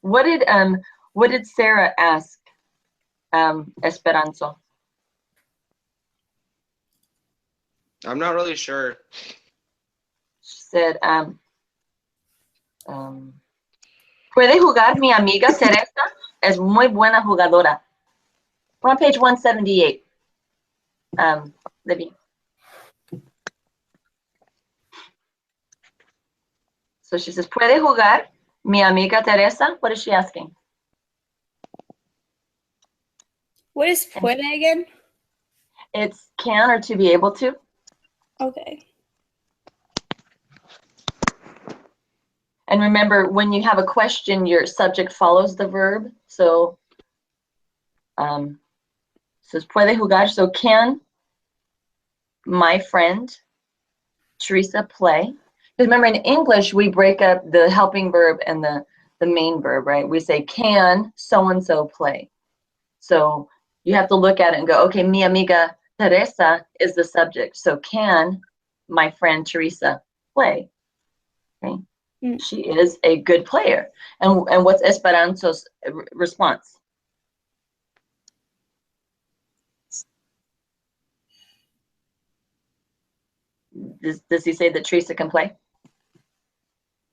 What did Sarah ask Esperanza? I'm not really sure. She said, ¿puede jugar mi amiga Teresa? Es muy buena jugadora. We're on page 178. Libby. So she says, ¿puede jugar mi amiga Teresa? What is she asking? What is puede again? It's can or to be able to. Okay. And remember, when you have a question, your subject follows the verb. So, says puede jugar. So can my friend Teresa play? Because remember, in English, we break up the helping verb and the main verb, right? We say can so-and-so play. So you have to look at it and go, okay, mi amiga Teresa is the subject. So can my friend Teresa play? Okay. She is a good player. And what's Esperanza's response? Does he say that Teresa can play?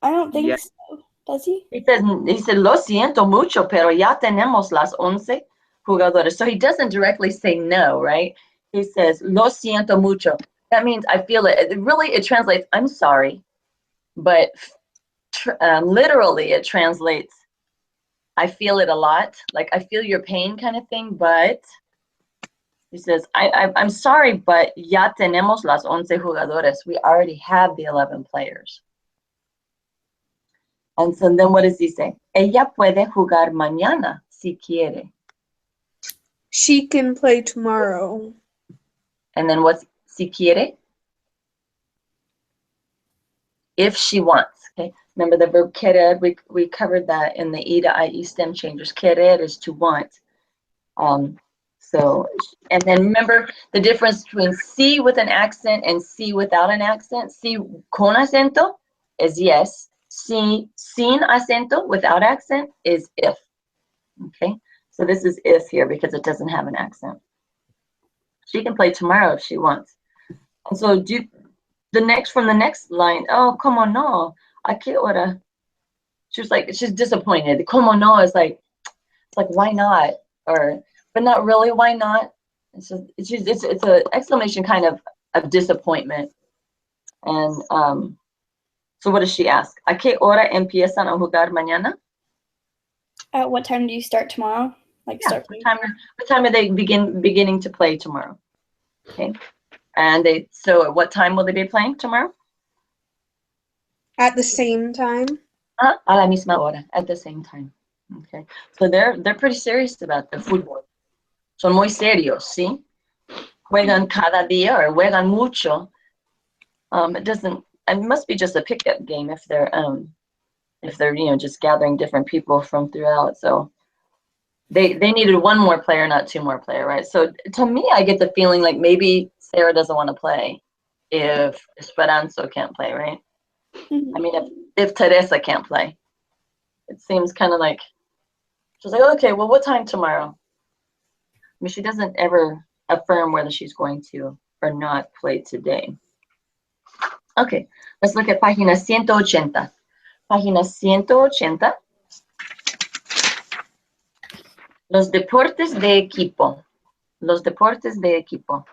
I don't think Yeah. so. Does he? He said, lo siento mucho, pero ya tenemos las 11 jugadores. So he doesn't directly say no, right? He says, lo siento mucho. That means I feel it. It translates, I'm sorry. But literally it translates, I feel it a lot. Like I feel your pain kind of thing. But he says, I'm sorry, but ya tenemos las 11 jugadores. We already have the 11 players. And so then what does he say? Ella puede jugar mañana si quiere. She can play tomorrow. And then what's si quiere? If she wants, okay? Remember the verb querer, we covered that in the E to IE stem changers. Querer is to want. So, and then remember the difference between si with an accent and si without an accent. Si con acento is yes. Si sin acento, without accent, is if. Okay, so this is if here because it doesn't have an accent. She can play tomorrow if she wants. And so from the next line, oh, como no, ¿a qué hora? She's disappointed. Como no is like, it's like, why not? But not really, why not? It's an exclamation kind of disappointment. And so what does she ask? ¿A qué hora empiezan a jugar mañana? At what time do you start tomorrow? Like Yeah, start. what time are they beginning to play tomorrow? Okay. And so at what time will they be playing tomorrow? At the same time? A la misma hora, at the same time. Okay. So they're pretty serious about the fútbol. Son muy serios, ¿sí? Juegan cada día or juegan mucho. It must be just a pickup game if they're just gathering different people from throughout. So they needed one more player, not two more player, right? So to me, I get the feeling like maybe Sarah doesn't want to play if Esperanza can't play, right? I mean, if Teresa can't play, it seems kind of like she's like, okay, well, what time tomorrow? I mean, she doesn't ever affirm whether she's going to or not play today. Okay, let's look at página 180. Página 180. Los deportes de equipo. Los deportes de equipo.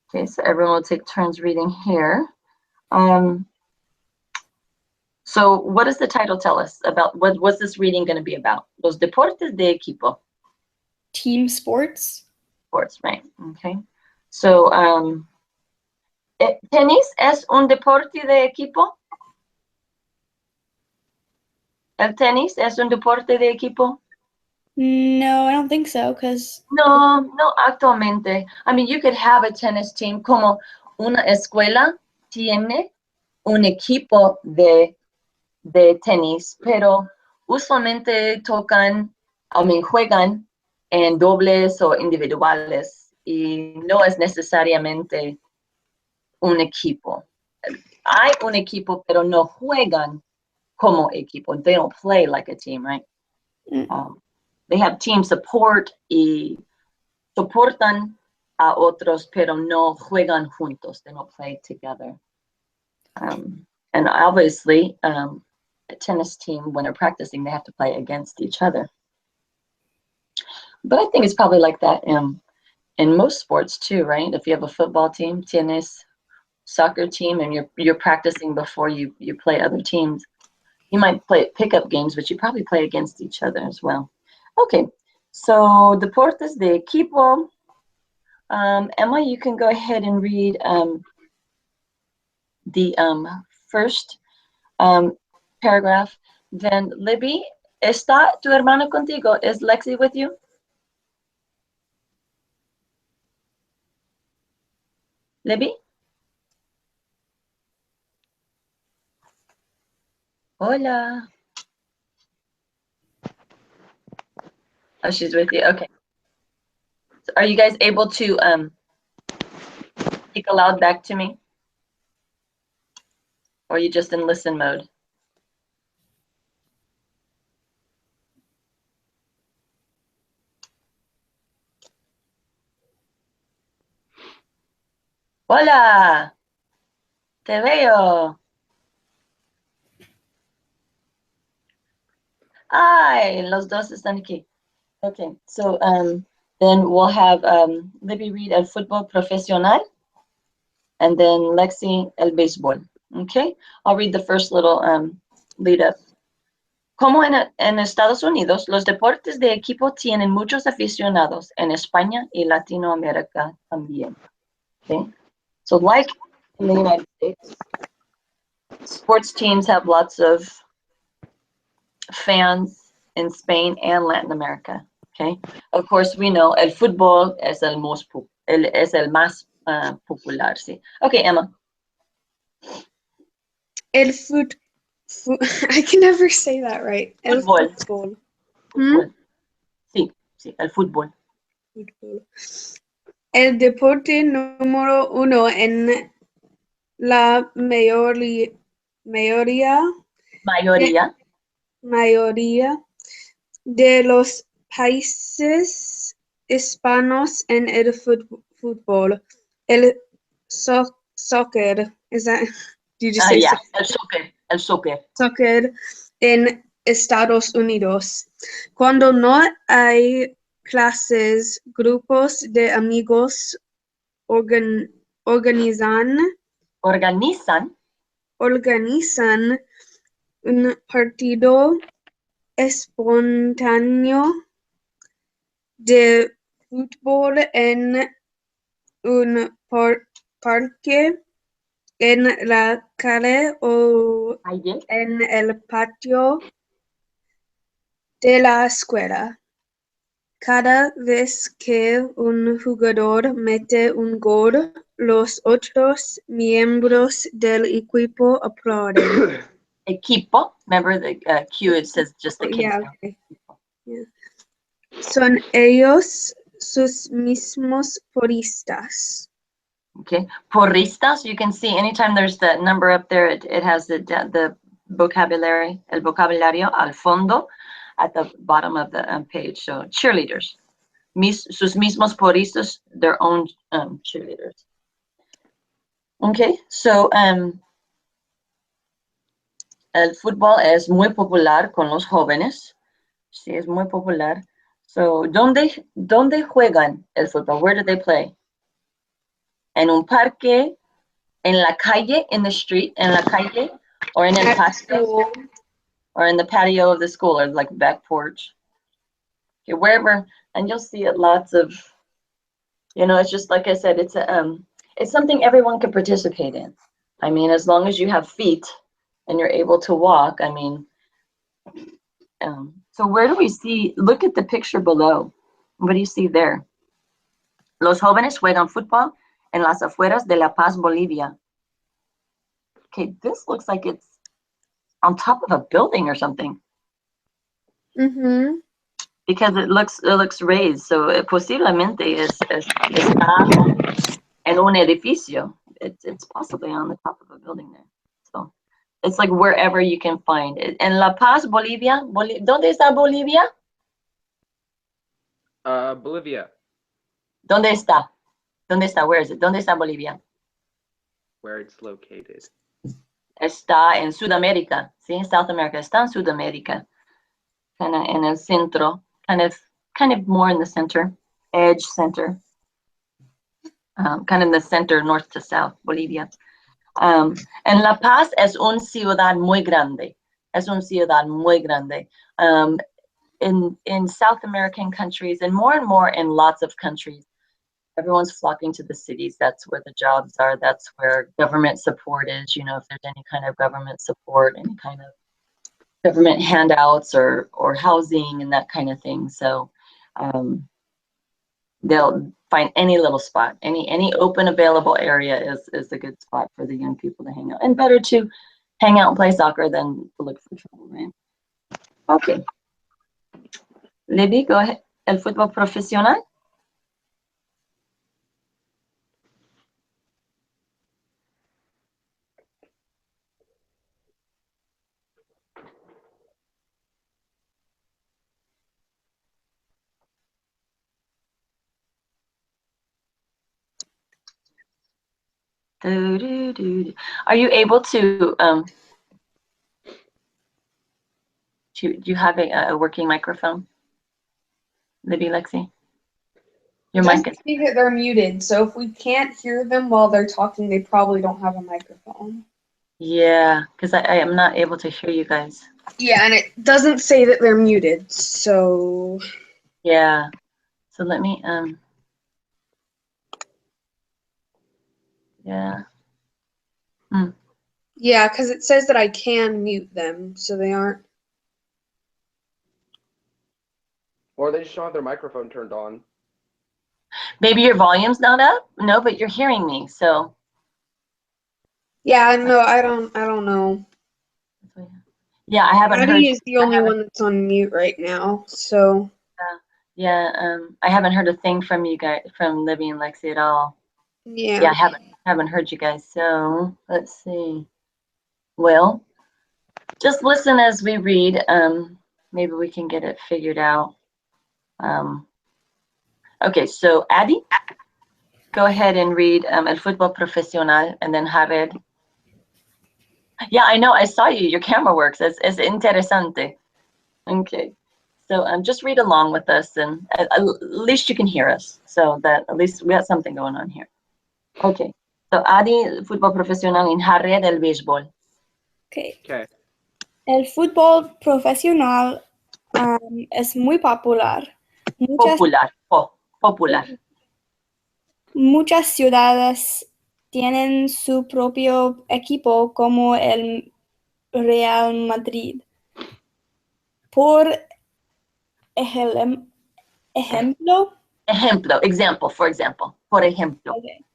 Okay, so everyone will take turns reading here. So what does the title tell us about? What's this reading going to be about? Los deportes de equipo. Team sports. Sports, right? Okay. So, ¿tenis es un deporte de equipo? ¿El tenis es un deporte de equipo? No, I don't think so, because No actualmente. I mean, you could have a tennis team como una escuela tiene un equipo de tenis, pero usualmente juegan en dobles o individuales y no es necesariamente un equipo. Hay un equipo, pero no juegan como equipo. They don't play like a team, right? They have team support y soportan a otros, pero no juegan juntos. They don't play together. And obviously, a tennis team, when they're practicing, they have to play against each other. But I think it's probably like that in most sports too, right? If you have a football team, tennis, soccer team, and you're practicing before you play other teams, you might play pickup games, but you probably play against each other as well. Okay, so deportes de equipo. Emma, you can go ahead and read the first paragraph. Then Libby, ¿está tu hermano contigo? Is Lexi with you? Libby? Hola. Oh, she's with you. Okay. So are you guys able to speak aloud back to me? Or are you just in listen mode? Hola. Te veo. Ay, los dos están aquí. Okay, so then we'll have Libby read el fútbol profesional, and then Lexi el béisbol. Okay, I'll read the first little lead up. Como en Estados Unidos, los deportes de equipo tienen muchos aficionados en España y Latinoamérica también. Okay, so like in the United States, sports teams have lots of fans in Spain and Latin America. Okay, of course we know el fútbol es el más popular. Sí. Okay, Emma. El I can never say that right. El Fútbol. fútbol. Fútbol. Sí, sí, el fútbol. Fútbol. El deporte número uno en la mayoría de los países hispanos en el fútbol. El soccer. Is that? Did you say Yeah, soccer? el soccer. Soccer en Estados Unidos. Cuando no hay clases, grupos de amigos organizan un partido espontáneo de fútbol en un parque, en la calle o en el patio de la escuela. Cada vez que un jugador mete un gol, los otros miembros del equipo aplauden. Equipo, remember the Q, it says just the K. Yeah, okay. Yeah. Son ellos sus mismos porristas. Okay, porristas, you can see anytime there's the number up there, it has the vocabulary, el vocabulario al fondo at the bottom of the page. So cheerleaders, sus mismos porristas, their own cheerleaders. Okay, so el fútbol es muy popular con los jóvenes. Sí, es muy popular. So, ¿dónde juegan el fútbol? Where do they play? En un parque, en la calle, in the street, en la calle, or in el patio, or in the patio of the school, or like back porch. Okay, wherever, and you'll see it lots of, it's just like I said, it's something everyone can participate in. I mean, as long as you have feet and you're able to walk, I mean, so where do we see, look at the picture below. What do you see there? Los jóvenes juegan fútbol en las afueras de La Paz, Bolivia. Okay, this looks like it's on top of a building or something. Mm-hmm. Because it looks raised, so posiblemente está en un edificio. It's possibly on the top of a building there. So it's like wherever you can find it. En La Paz, Bolivia. ¿Dónde está Bolivia? Bolivia. ¿Dónde está? ¿Dónde está? Where is it? ¿Dónde está Bolivia? Where it's located. Está en Sudamérica, ¿sí? South America. Está en Sudamérica. Kind of en el centro. Kind of more in the center. Edge center. Kind of in the center, north to south, Bolivia. En La Paz es una ciudad muy grande. Es una ciudad muy grande. In South American countries, and more in lots of countries, everyone's flocking to the cities. That's where the jobs are. That's where government support is. You know, if there's any kind of government support, any kind of government handouts or housing and that kind of thing. So they'll find any little spot, any open available area is a good spot for the young people to hang out. And better to hang out and play soccer than to look for trouble, right? Okay. Libby, go ahead. El fútbol profesional. Are you able to do you have a working microphone? Libby, Lexi? Your It mic doesn't is, say that they're muted, so if we can't hear them while they're talking, they probably don't have a microphone. yeah, because I am not able to hear you guys. Yeah, and it doesn't say that they're muted, so Yeah, so let me, yeah. yeah, because it says that I can mute them, so they aren't. Or they just don't have their microphone turned on. Maybe your volume's not up? No, but you're hearing me, so. Yeah, no, I don't know. Yeah, I haven't heard Maddie you. is the only one that's on mute right now, so Yeah, I haven't heard a thing from you guys, from Libby and Lexi at all. yeah. Yeah, I haven't heard you guys. So let's see. Well, just listen as we read. Maybe we can get it figured out. Okay, so Adi, go ahead and read El Fútbol Profesional, and then Jared. Yeah, I know. I saw you. Your camera works. Es interesante. Okay. So just read along with us, and at least you can hear us. So that at least we got something going on here. Okay. So Adi, fútbol profesional, en Jared, el béisbol. Okay. Okay. El fútbol profesional es muy popular. Popular. Muchas ciudades tienen su propio equipo, como el Real Madrid. Por ejemplo, For example. Por ejemplo. okay.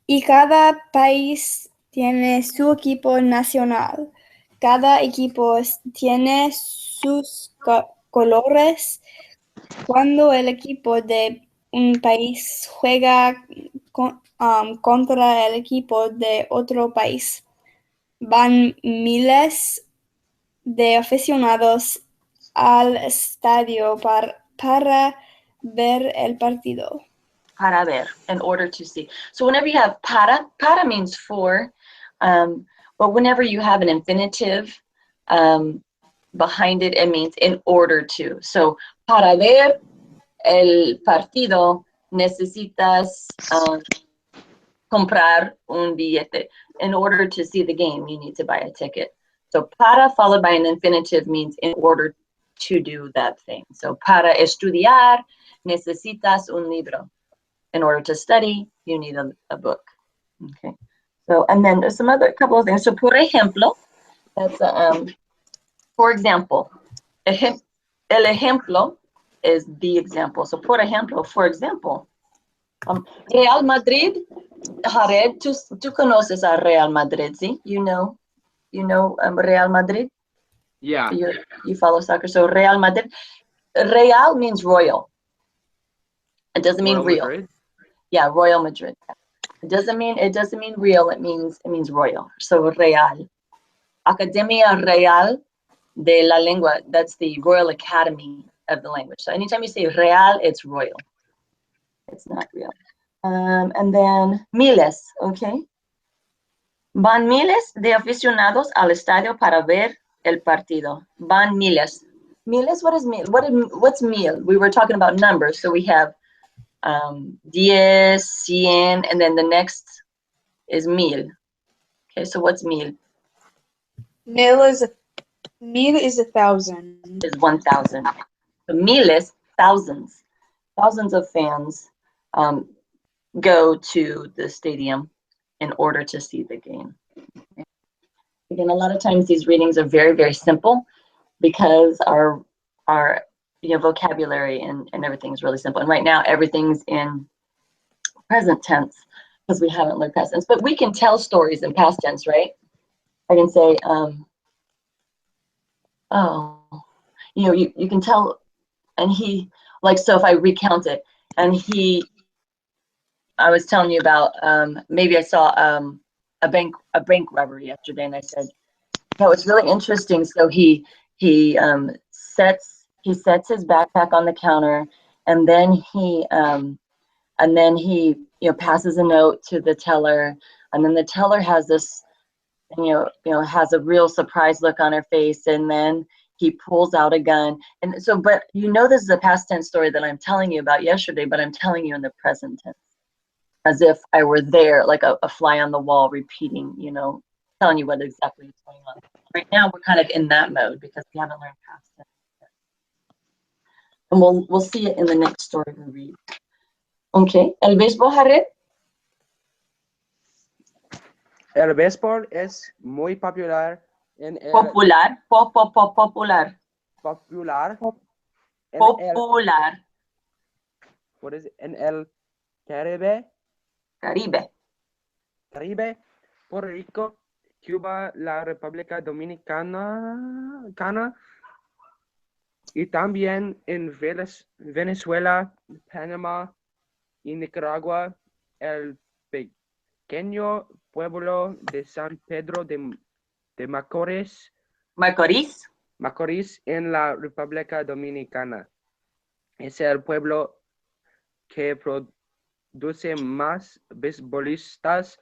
Y cada país tiene su equipo nacional. Cada equipo tiene sus colores. Cuando el equipo de un país juega contra el equipo de otro país, van miles de aficionados al estadio para ver el partido. Para ver, in order to see. So whenever you have para means for, but whenever you have an infinitive behind it, it means in order to. So para ver el partido necesitas comprar un billete. In order to see the game, you need to buy a ticket. So para followed by an infinitive means in order to do that thing. So para estudiar necesitas un libro. In order to study, you need a book. Okay. So, and then there's some other couple of things. So, por ejemplo, that's for example. El ejemplo is the example. So, por ejemplo, for example, Real Madrid. Jared, tú conoces a Real Madrid, ¿sí? You know Real Madrid. Yeah. You follow soccer. So, Real Madrid. Real means royal. It doesn't mean Royal real. Madrid? Yeah, Royal Madrid. It doesn't mean real. It means royal. So Real, Academia Real de la Lengua. That's the Royal Academy of the language. So anytime you say real, it's royal. It's not real. And then miles, okay? Van miles de aficionados al estadio para ver el partido. Van miles. Miles, what is meal? What's meal? We were talking about numbers. So we have 10, 100, and then the next is mil. Okay, so what's mil? Mil is 1,000. Is 1,000. So miles, thousands. Thousands of fans go to the stadium in order to see the game. Okay. Again, a lot of times these readings are very, very simple because our vocabulary and everything is really simple. And right now everything's in present tense because we haven't learned past tense. But we can tell stories in past tense, right? I can say, you can tell, and he, like, so if I recount it, and I was telling you about, maybe I saw a bank robbery yesterday, and I said, no, it's really interesting. So he sets his backpack on the counter, and then he passes a note to the teller, and then the teller has this, has a real surprised look on her face, and then he pulls out a gun. And so, but this is a past tense story that I'm telling you about yesterday, but I'm telling you in the present tense, as if I were there, like a fly on the wall, repeating, telling you what exactly is going on. Right now, we're kind of in that mode because we haven't learned past tense yet. And we'll see it in the next story we read. Okay, el béisbol, Jared. El béisbol es muy popular en el Popular. popular Popular. what is it? En el Caribe, Puerto Rico, Cuba, la República Dominicana y también en Venezuela, Panamá y Nicaragua, el pequeño pueblo de San Pedro de Macorís en la República Dominicana. Es el pueblo que produce más beisbolistas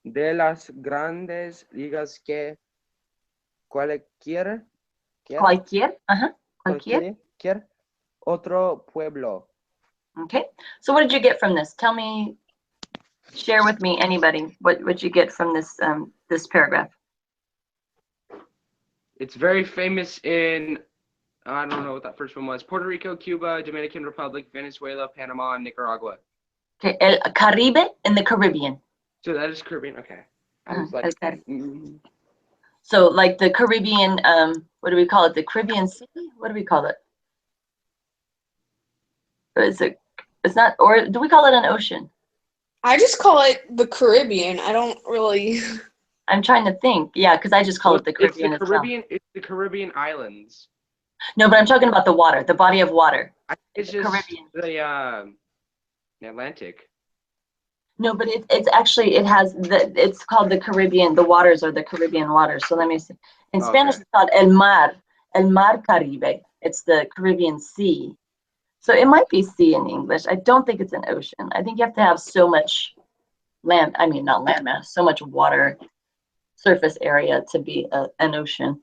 de las grandes ligas que cualquier otro pueblo. Okay, so what did you get from this? Tell me, share with me, anybody, what you get from this this paragraph. It's very famous in, I don't know what that first one was, Puerto Rico, Cuba, Dominican Republic, Venezuela, Panama, and Nicaragua. Okay, El Caribe in the Caribbean. So that is Caribbean, okay. I was like, So like the Caribbean, what do we call it? The Caribbean Sea? What do we call it? It's not, or do we call it an ocean? I just call it the Caribbean. I don't really. I'm trying to think. Yeah, because I just call it the Caribbean. It's the Caribbean islands. No, but I'm talking about the water, the body of water. It's just Caribbean. The Atlantic. No, but it's actually, it's called the Caribbean. The waters are the Caribbean waters. So let me see. In Spanish, it's called El Mar Caribe. It's the Caribbean Sea. So it might be sea in English. I don't think it's an ocean. I think you have to have so much not landmass, so much water surface area to be an ocean.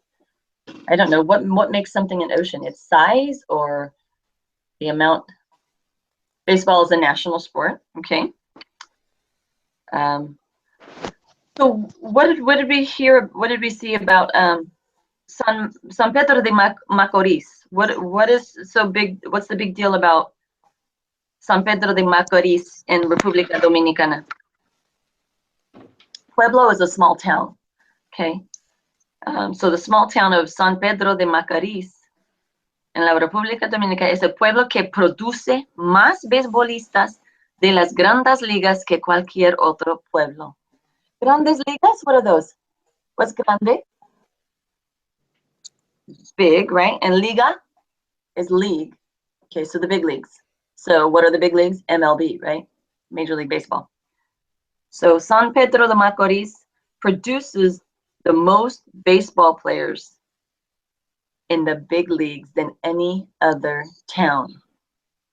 I don't know what makes something an ocean. Its size or the amount. Baseball is a national sport. Okay. So what did we hear? What did we see about San Pedro de Macorís? What is so big? What's the big deal about San Pedro de Macorís in República Dominicana? Pueblo is a small town. Okay. So the small town of San Pedro de Macorís en la República Dominicana es el pueblo que produce más beisbolistas de las grandes ligas que cualquier otro pueblo. Grandes ligas? What are those? What's grande? It's big, right? And liga is league. Okay, so the big leagues. So what are the big leagues? MLB, right? Major League Baseball. So San Pedro de Macorís produces the most baseball players in the big leagues than any other town.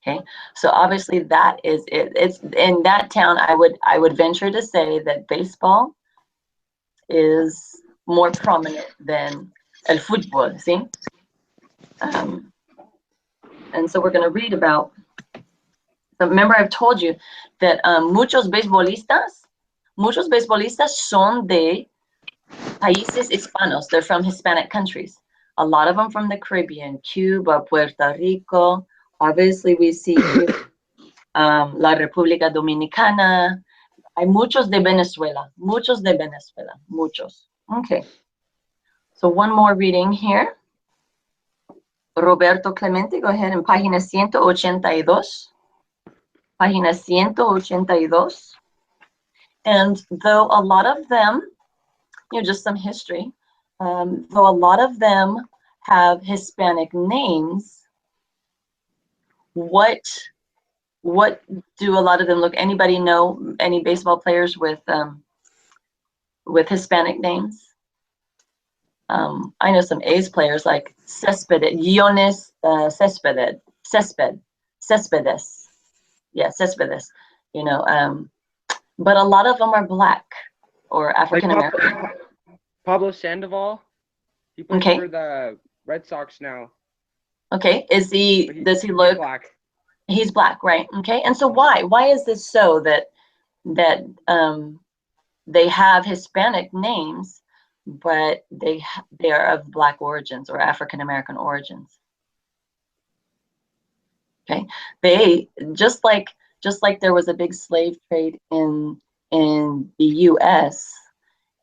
Okay, so obviously that is it. It's in that town. I would venture to say that baseball is more prominent than el fútbol. See, and so we're going to read about. Remember, I've told you that muchos beisbolistas son de países hispanos. They're from Hispanic countries. A lot of them from the Caribbean, Cuba, Puerto Rico. Obviously, we see la República Dominicana. Hay muchos de Venezuela, muchos. Okay. So one more reading here. Roberto Clemente, go ahead en página 182. Página 182. And though a lot of them, just some history, though a lot of them have Hispanic names, what do a lot of them look? Anybody know any baseball players with Hispanic names? I know some A's players like Yones Cespedes. Yeah, Cespedes. But a lot of them are black or African American. Pablo Sandoval. He plays for the Red Sox now. Okay, does he look black? He's black, right? Okay, and so why is this so that they have Hispanic names, but they are of black origins or African American origins? Okay, they just like there was a big slave trade in the U.S.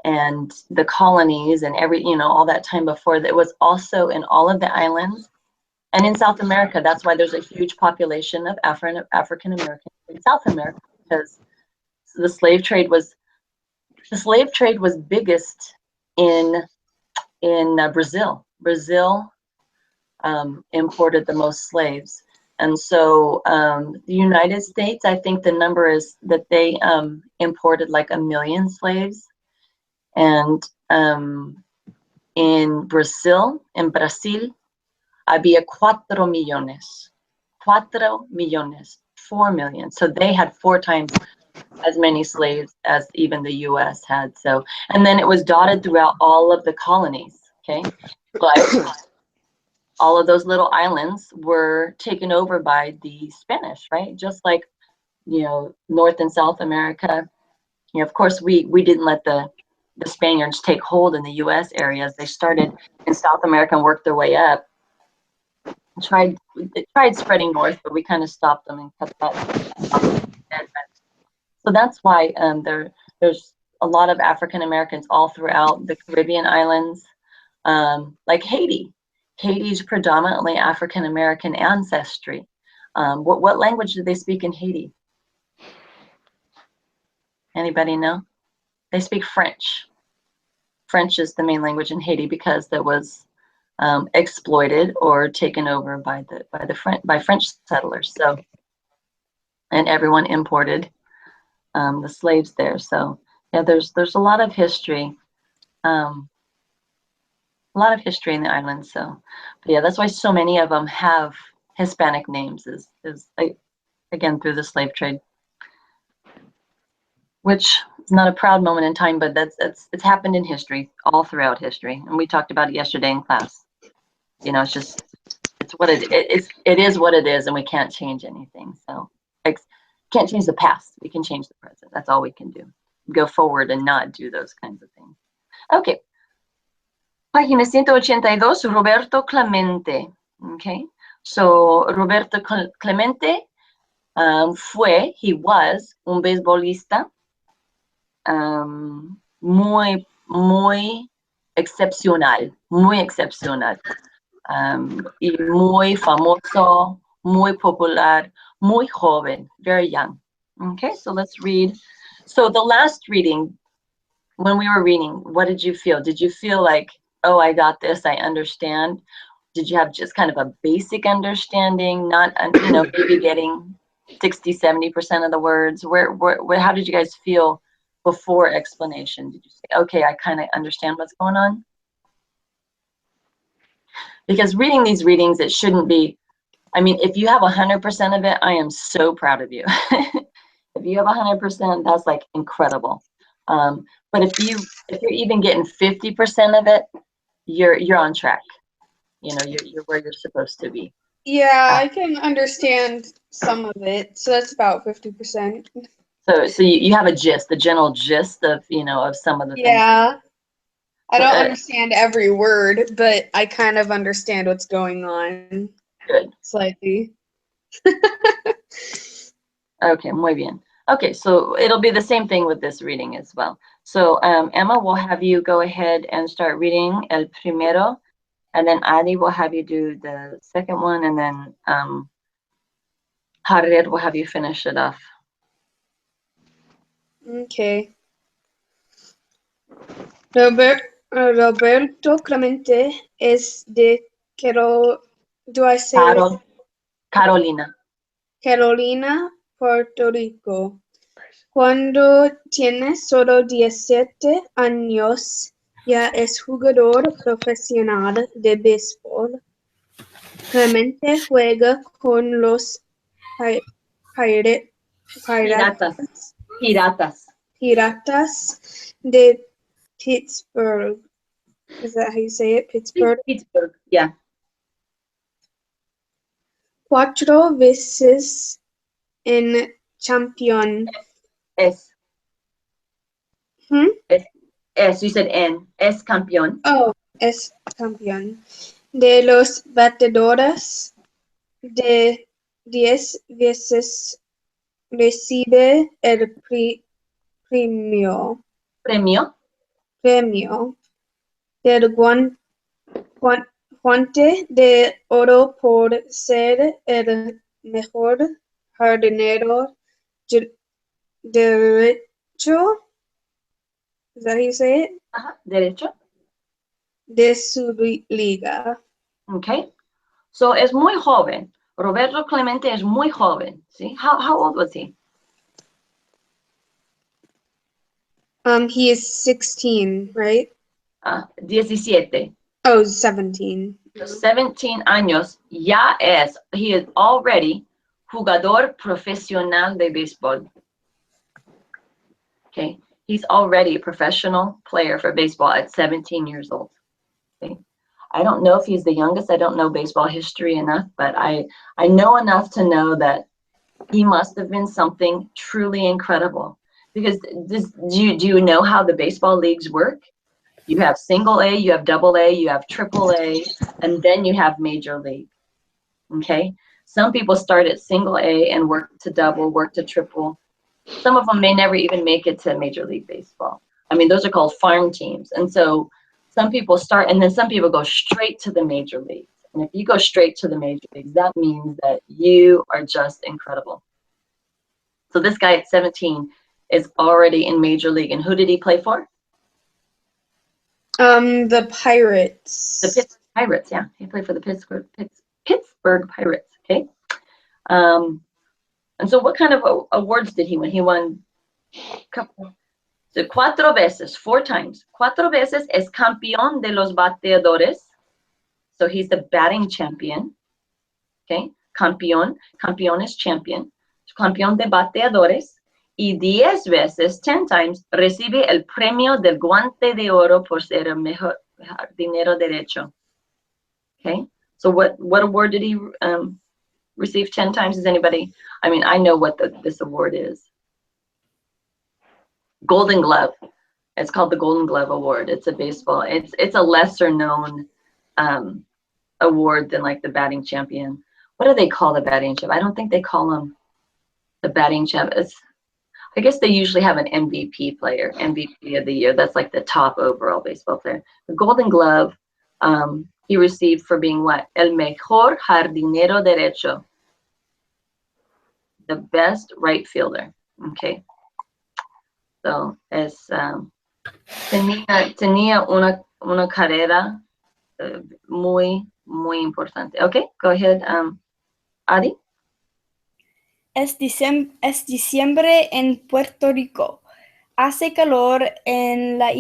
and the colonies and all that time before. That was also in all of the islands. And in South America, that's why there's a huge population of African Americans in South America, because the slave trade was biggest in Brazil. Brazil imported the most slaves, and so the United States, I think the number is that they imported like 1 million slaves, and in Brazil, había 4 millones, 4 million. So they had 4 times as many slaves as even the U.S. had. So, and then it was dotted throughout all of the colonies. Okay, but all of those little islands were taken over by the Spanish, right? Just like North and South America. Of course, we didn't let the Spaniards take hold in the U.S. areas. They started in South America and worked their way up. Tried spreading north, but we kind of stopped them and cut that. So that's why there's a lot of African Americans all throughout the Caribbean islands, like Haiti. Haiti's predominantly African American ancestry. What language do they speak in Haiti? Anybody know? They speak French. French is the main language in Haiti because that was exploited or taken over by French settlers. So, and everyone imported the slaves there. So yeah, there's a lot of history, in the islands. So, but yeah, that's why so many of them have Hispanic names. Is again through the slave trade, which is not a proud moment in time, but it's happened in history, all throughout history, and we talked about it yesterday in class. It's what it is what it is, and we can't change anything. So can't change the past. We can change the present. That's all we can do. Go forward and not do those kinds of things. Okay. Página 182, Roberto Clemente. Okay. So Roberto Clemente he was un beisbolista muy excepcional. Y muy famoso, muy popular, muy joven, very young. Okay, so let's read. So the last reading, when we were reading, what did you feel? Did you feel like, oh, I got this, I understand? Did you have just kind of a basic understanding, not, maybe getting 60-70% of the words? Where, how did you guys feel before explanation? Did you say, okay, I kind of understand what's going on? Because reading these readings, it shouldn't be, I mean, if you have 100% of it, I am so proud of you. If you have 100%, that's like incredible. But if you're even getting 50% of it, you're on track. You know, you're where you're supposed to be. Yeah, I can understand some of it. So that's about 50%. So you have a gist, the general gist of, you know, of some of the things. Yeah. I So, don't understand every word, but I kind of understand what's going on Good. slightly. Okay, muy bien. Okay, so it'll be the same thing with this reading as well. So Emma, we'll have you go ahead and start reading el primero, and then Adi will have you do the second one, and then Harriet will have you finish it off. Okay. Roberto Clemente es de do I say it? Carolina. Carolina, Puerto Rico. Cuando tiene solo 17 años, ya es jugador profesional de béisbol. Clemente juega con los Piratas de Pittsburgh. Is that how you say it? Pittsburgh? Pittsburgh, yeah. 4 veces en campeón. Es. Hmm? Es, you said N. Es campeón. Oh, es campeón. De los bateadores, de 10 veces recibe el premio del guante de oro por ser el mejor jardinero derecho. Is that how you say it? Derecho. De su liga. Okay. So es muy joven. Roberto Clemente es muy joven. See? How old was he? He is 16, right? 17. Oh, 17. 17 años, he is already jugador profesional de béisbol. Okay, he's already a professional player for baseball at 17 years old. Okay, I don't know if he's the youngest. I don't know baseball history enough, but I know enough to know that he must have been something truly incredible. Because do you know how the baseball leagues work? You have single A, you have double A, you have triple A, and then you have major league. Okay? Some people start at single A and work to double, work to triple. Some of them may never even make it to Major League Baseball. I mean, those are called farm teams. And so some people start, and then some people go straight to the major leagues. And if you go straight to the major leagues, that means that you are just incredible. So this guy at 17 is already in Major League. And who did he play for? The Pirates. The Pittsburgh Pirates, yeah. He played for the Pittsburgh Pirates, okay? And so what kind of awards did he win? He won a couple. So 4 veces, 4 times. 4 veces es campeón de los bateadores. So he's the batting champion, okay? Campeón is champion. Campeón de bateadores. Y 10 veces, 10 times, recibe el premio del guante de oro por ser el mejor jardinero derecho. Okay, so what award did he receive 10 times? Does anybody? I mean, I know what this award is. Golden Glove. It's called the Golden Glove Award. It's a baseball. It's a lesser known award than like the batting champion. What do they call the batting champ? I don't think they call him the batting champ. I guess they usually have an MVP player, MVP of the year. That's like the top overall baseball player. The Golden Glove, he received for being what? El mejor jardinero derecho. The best right fielder. Okay. So, tenía una carrera muy importante. Okay, go ahead, Adi. Es diciembre en Puerto Rico. Hace calor en la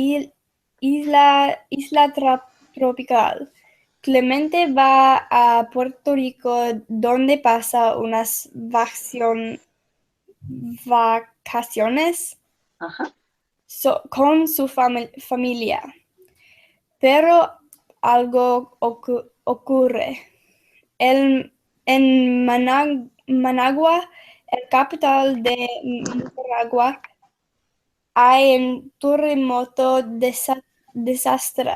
isla tropical. Clemente va a Puerto Rico donde pasa unas vacaciones Ajá. con su familia, pero algo ocurre. En Managua, el capital de Nicaragua, hay un terremoto desastroso.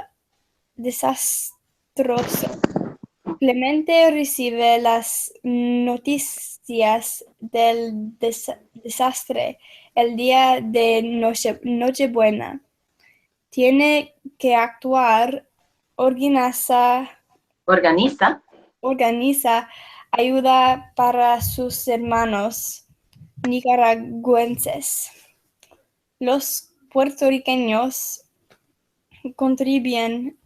Clemente recibe las noticias del desastre el día de Nochebuena. Tiene que actuar, organiza ayuda para sus hermanos nicaragüenses. Los puertorriqueños contribuyen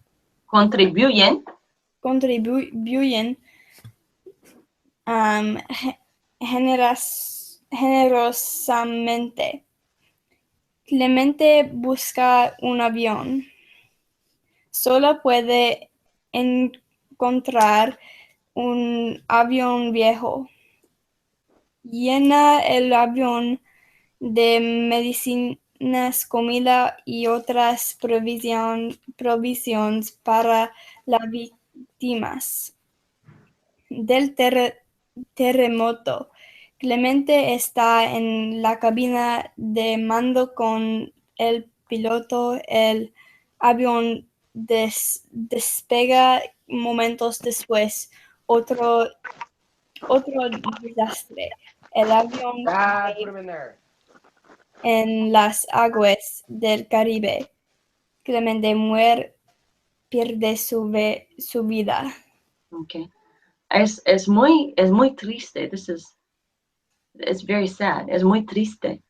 generosamente. Clemente busca un avión. Solo puede encontrar un avión viejo. Llena el avión de medicinas, comida y otras provisiones para las víctimas del terremoto. Clemente está en la cabina de mando con el piloto. El avión despega momentos después. Otro desastre. El avión Dad, cae put him in there. en las aguas del Caribe. Clemente pierde su vida. Okay. Es muy triste. It's very sad. Es muy triste.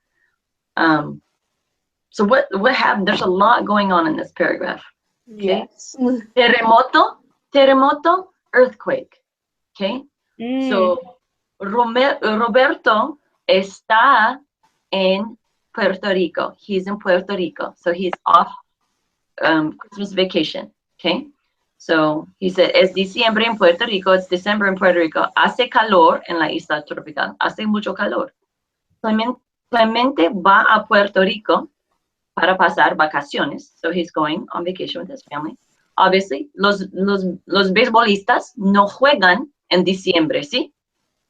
So what happened? There's a lot going on in this paragraph. Yes. Terremoto, earthquake. Okay. So Roberto está en Puerto Rico. He's in Puerto Rico. So he's off Christmas vacation. Okay. So he said, es diciembre en Puerto Rico, it's December in Puerto Rico. Hace calor en la isla tropical. Hace mucho calor. Clemente va a Puerto Rico para pasar vacaciones. So he's going on vacation with his family. Obviously, los beisbolistas no juegan en diciembre, ¿sí?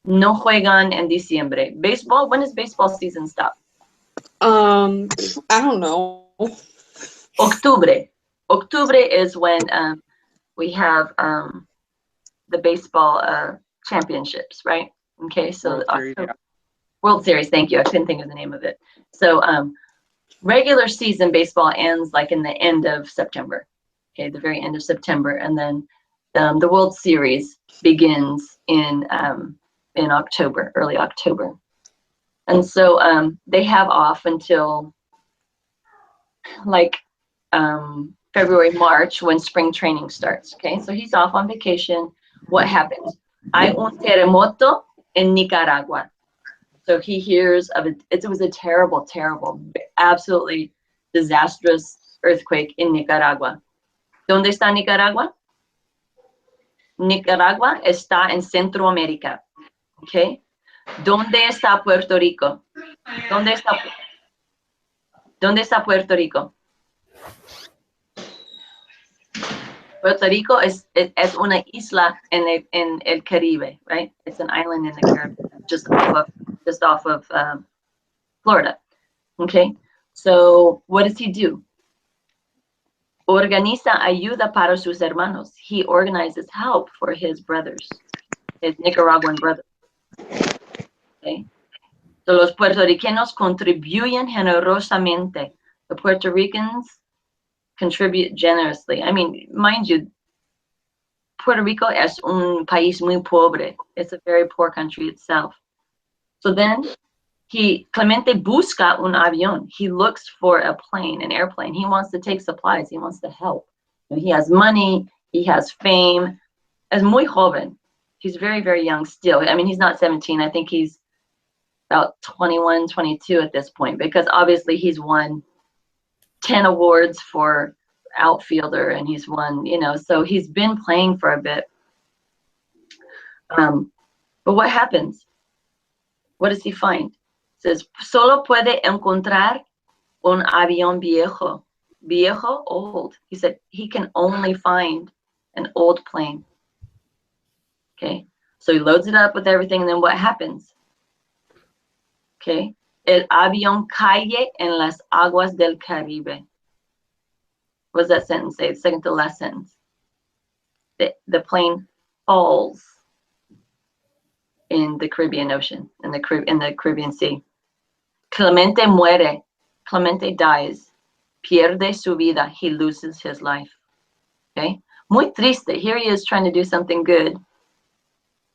No juegan en diciembre. Baseball, when does baseball season stop? I don't know. Octubre. Octubre is when we have the baseball championships, right? Okay, so World Series, thank you. I couldn't think of the name of it. So regular season baseball ends like in the end of September. Okay, the very end of September, and then the World Series begins in October, early October. And so they have off until like February, March, when spring training starts. Okay, so he's off on vacation. What happens? Hay un terremoto en Nicaragua. So he hears of it. It was a terrible, absolutely disastrous earthquake in Nicaragua. ¿Dónde está Nicaragua? Nicaragua está en Centroamérica. Okay. ¿Dónde está Puerto Rico? ¿Dónde está Puerto Rico? Puerto Rico es una isla en el Caribe, right? It's an island in the Caribbean, just off of Florida. Okay, so what does he do? Organiza ayuda para sus hermanos. He organizes help for his brothers, his Nicaraguan brothers. Okay, so los puertorriqueños contribuyen generosamente. The Puerto Ricans contribute generously. I mean, mind you, Puerto Rico es un país muy pobre. It's a very poor country itself. So then Clemente busca un avión. He looks for a plane, an airplane. He wants to take supplies. He wants to help. And he has money. He has fame. Es muy joven. He's very, very young still. I mean, he's not 17. I think he's about 21, 22 at this point, because obviously he's won 10 awards for outfielder, and he's won, you know, so he's been playing for a bit. But what happens? What does he find? It says, solo puede encontrar un avión viejo. Viejo, old. He said he can only find an old plane. Okay, so he loads it up with everything, and then what happens? Okay, el avión cae en las aguas del Caribe. What does that sentence say? The second to last sentence. The plane falls in the Caribbean Ocean, in the Caribbean Sea. Clemente muere. Clemente dies. Pierde su vida. He loses his life. Okay? Muy triste. Here he is trying to do something good,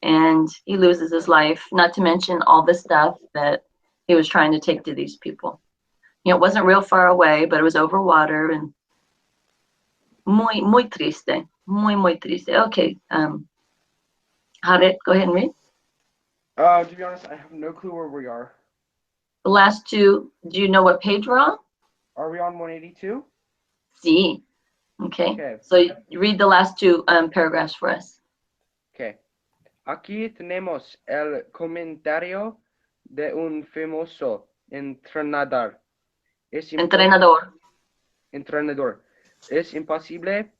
and he loses his life, not to mention all the stuff that he was trying to take to these people. You know, it wasn't real far away, but it was over water, and muy triste. Muy triste. Okay. Jared, go ahead and read. To be honest, I have no clue where we are. The last two, do you know what page we're on? Are we on 182? Sí. Okay. Okay. So you read the last two paragraphs for us. Okay. Aquí tenemos el comentario de un famoso entrenador. Entrenador. Es imposible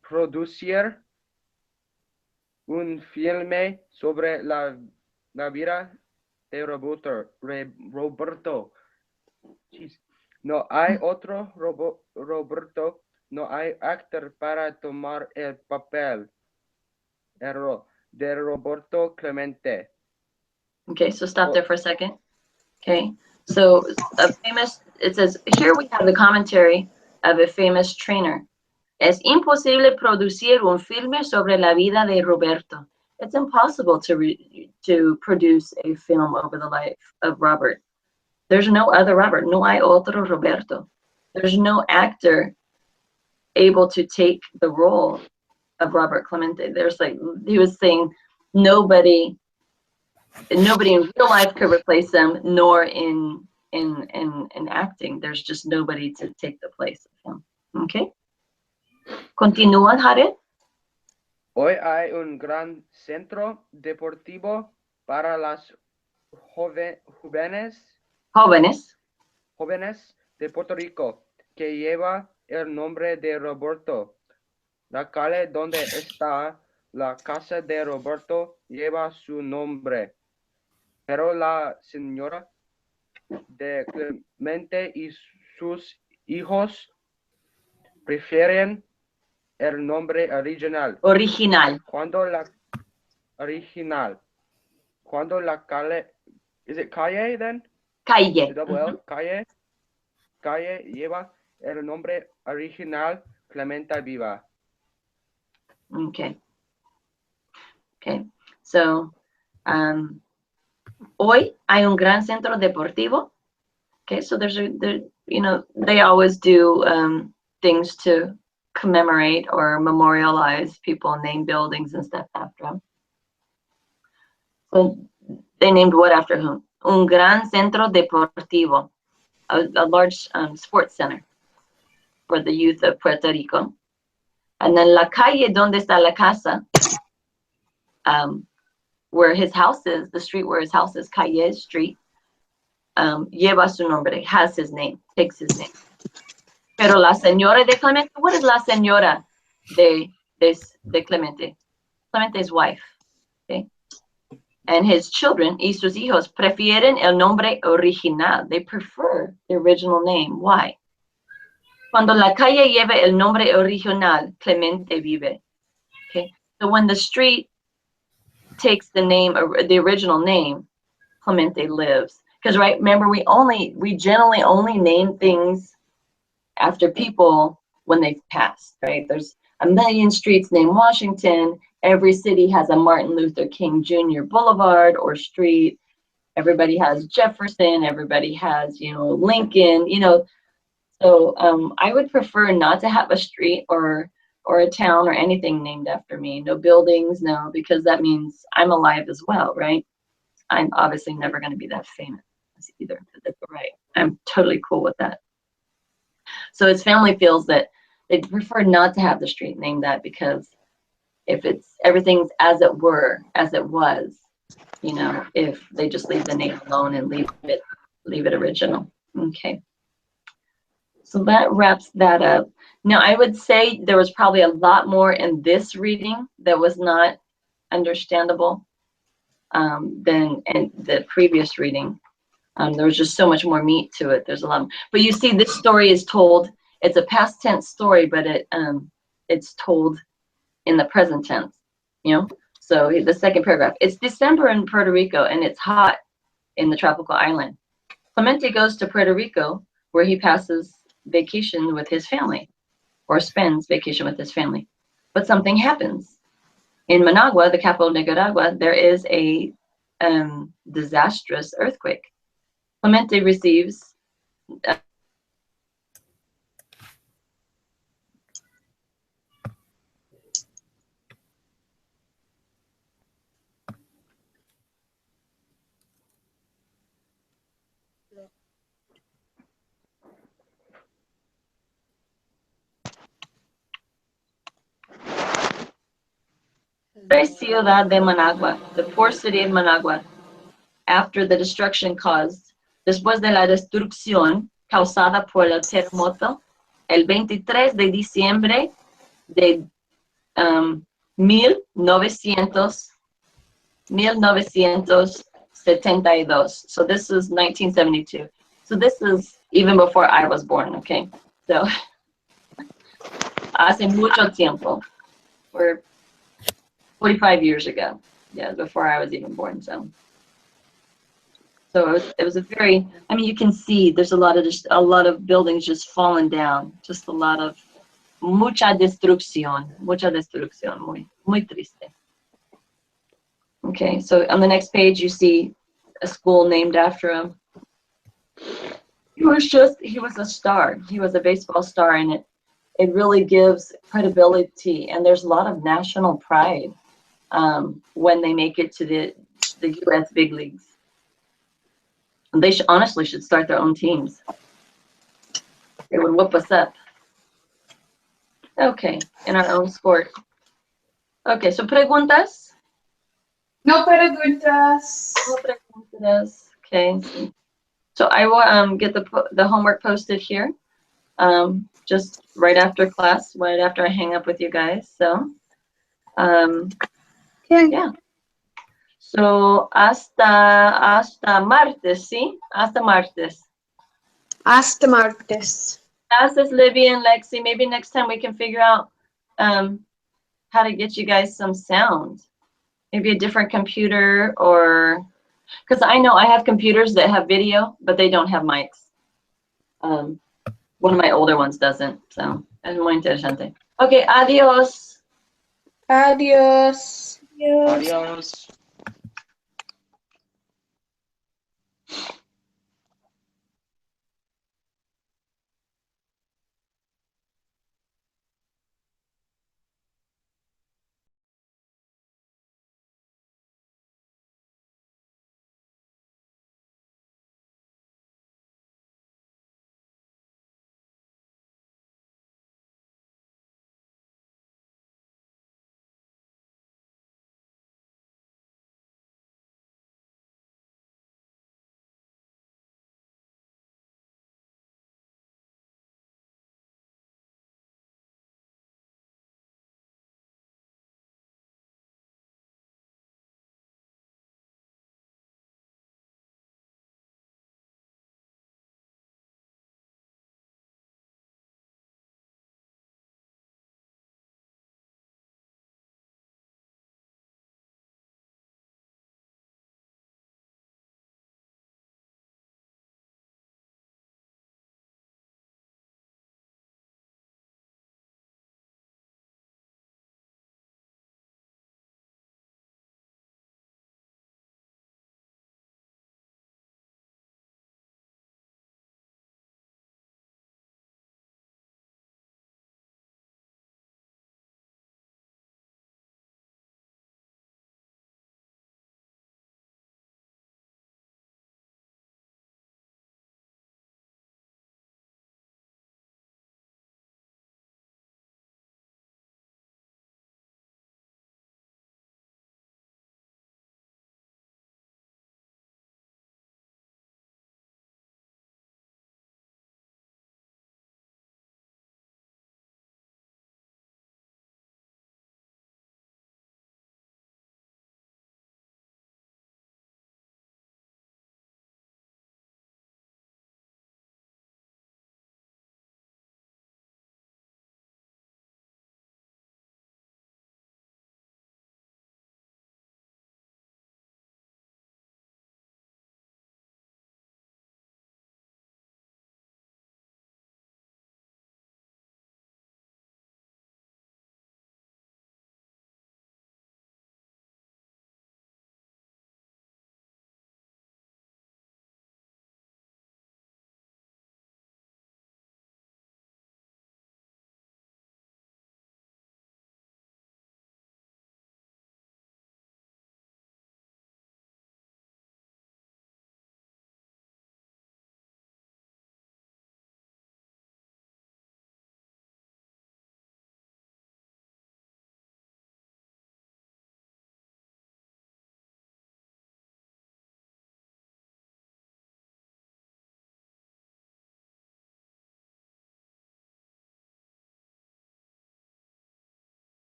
producir un filme sobre la vida de Roberto. Jeez. No hay otro Roberto. No hay actor para tomar el papel de Roberto Clemente. Okay, so stop there for a second. Okay, so it says, here we have the commentary of a famous trainer. Es imposible producir un filme sobre la vida de Roberto. It's impossible to produce a film over the life of Robert. There's no other Robert. No hay otro Roberto. There's no actor able to take the role of Robert Clemente. There's like, he was saying, nobody in real life could replace him, nor in acting. There's just nobody to take the place of him. Okay. Continúa, Jared. Hoy hay un gran centro deportivo para las jóvenes de Puerto Rico que lleva el nombre de Roberto. La calle donde está la casa de Roberto lleva su nombre, pero la señora de Clemente y sus hijos prefieren el nombre original. Cuando la calle, is it calle then? Calle. Double L, calle lleva el nombre original Clemente Viva. Okay. So, hoy hay un gran centro deportivo. Okay, so they always do things to commemorate or memorialize people, name buildings and stuff after them. So they named what after whom? Un gran centro deportivo, a large sports center for the youth of Puerto Rico. And then la calle donde está la casa, where his house is, the street where his house is, Calle Street, lleva su nombre, has his name, takes his name. Pero la señora de Clemente, what is la señora de Clemente? Clemente's wife, okay? And his children, y sus hijos, prefieren el nombre original. They prefer the original name. Why? Cuando la calle lleva el nombre original, Clemente vive. Okay, so when the street takes the name, the original name, Clemente lives. Because right, remember, we generally only name things after people when they've passed. Right? There's a million streets named Washington. Every city has a Martin Luther King Jr. Boulevard or street. Everybody has Jefferson. Everybody has, Lincoln. So I would prefer not to have a street or a town or anything named after me. No buildings, no, because that means I'm alive as well, right? I'm obviously never going to be that famous either. But that's all right. I'm totally cool with that. So his family feels that they prefer not to have the street named that, because if everything's as it were, as it was, you know, if they just leave the name alone and leave it original. Okay. So that wraps that up. Now, I would say there was probably a lot more in this reading that was not understandable than in the previous reading. There was just so much more meat to it. There's a lot. But you see, this story is told, it's a past tense story, but it's told in the present tense, you know? So the second paragraph, it's December in Puerto Rico and it's hot in the tropical island. Clemente goes to Puerto Rico where he passes vacation with his family, or spends vacation with his family. But something happens. In Managua, the capital of Nicaragua, there is a disastrous earthquake. Clemente receives Ciudad de Managua, the poor city of Managua, after the destruction caused, después de la destrucción causada por el terremoto, el 23 de diciembre de 1972. So this is 1972. So this is even before I was born, okay? So, hace mucho tiempo. We're 45 years ago. Yeah, before I was even born, so. So it was a very, I mean, you can see there's a lot of buildings just falling down, just a lot of mucha destrucción, muy triste. Okay, so on the next page you see a school named after him. He was a star. He was a baseball star, and it really gives credibility, and there's a lot of national pride when they make it to the U.S. big leagues. And they honestly should start their own teams. They would whoop us up. Okay, in our own sport. Okay, so preguntas? No preguntas. No preguntas. Okay. So I will get the homework posted here, just right after class, right after I hang up with you guys. So, Okay. yeah. So hasta martes, ¿sí? Hasta martes. Hasta martes. Gracias, Libby and Lexi. Maybe next time we can figure out how to get you guys some sound. Maybe a different computer, or because I know I have computers that have video, but they don't have mics. One of my older ones doesn't, so es muy interesante. Okay, adiós. Adios. Adiós. Adios.